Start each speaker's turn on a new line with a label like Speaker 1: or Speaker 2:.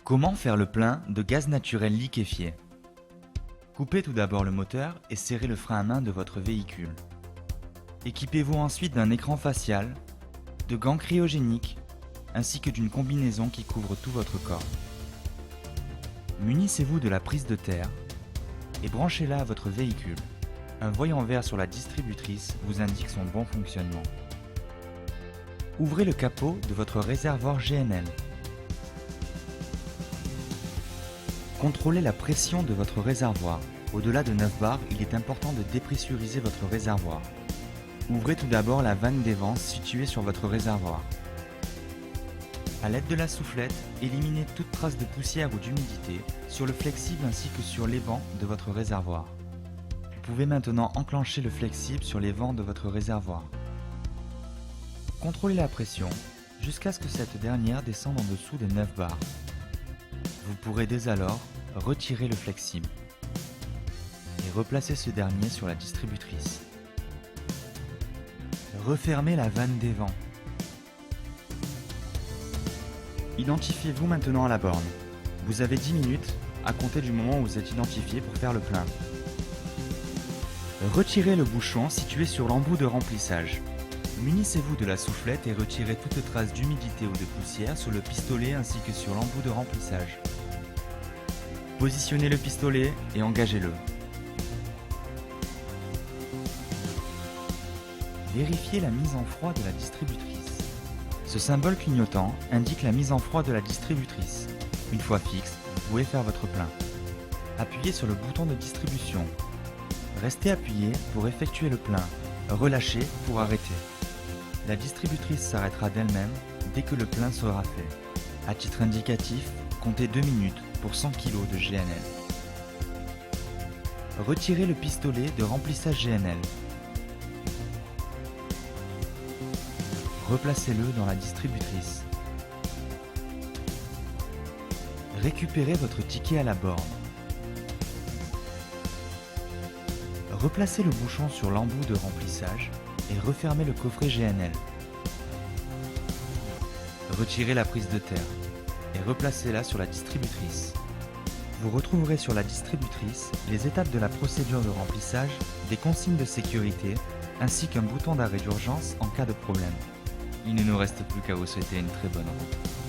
Speaker 1: Comment faire le plein de gaz naturel liquéfié? Coupez tout d'abord le moteur et serrez le frein à main de votre véhicule. Équipez-vous ensuite d'un écran facial, de gants cryogéniques, ainsi que d'une combinaison qui couvre tout votre corps. Munissez-vous de la prise de terre et branchez-la à votre véhicule. Un voyant vert sur la distributrice vous indique son bon fonctionnement. Ouvrez le capot de votre réservoir GNL. Contrôlez la pression de votre réservoir. Au-delà de 9 bars, il est important de dépressuriser votre réservoir. Ouvrez tout d'abord la vanne des vents située sur votre réservoir. A l'aide de la soufflette, éliminez toute trace de poussière ou d'humidité sur le flexible ainsi que sur les vents de votre réservoir. Vous pouvez maintenant enclencher le flexible sur les vents de votre réservoir. Contrôlez la pression jusqu'à ce que cette dernière descende en dessous des 9 bars. Vous pourrez dès alors retirer le flexible et replacer ce dernier sur la distributrice. Refermez la vanne des vents. Identifiez-vous maintenant à la borne. Vous avez 10 minutes à compter du moment où vous êtes identifié pour faire le plein. Retirez le bouchon situé sur l'embout de remplissage. Munissez-vous de la soufflette et retirez toute trace d'humidité ou de poussière sur le pistolet ainsi que sur l'embout de remplissage. Positionnez le pistolet et engagez-le. Vérifiez la mise en froid de la distributrice. Ce symbole clignotant indique la mise en froid de la distributrice. Une fois fixe, vous pouvez faire votre plein. Appuyez sur le bouton de distribution. Restez appuyé pour effectuer le plein. Relâchez pour arrêter. La distributrice s'arrêtera d'elle-même dès que le plein sera fait. À titre indicatif, comptez 2 minutes pour 100 kg de GNL. Retirez le pistolet de remplissage GNL. Replacez-le dans la distributrice. Récupérez votre ticket à la borne. Replacez le bouchon sur l'embout de remplissage et refermez le coffret GNL. Retirez la prise de terre et replacez-la sur la distributrice. Vous retrouverez sur la distributrice les étapes de la procédure de remplissage, des consignes de sécurité, ainsi qu'un bouton d'arrêt d'urgence en cas de problème. Il ne nous reste plus qu'à vous souhaiter une très bonne route.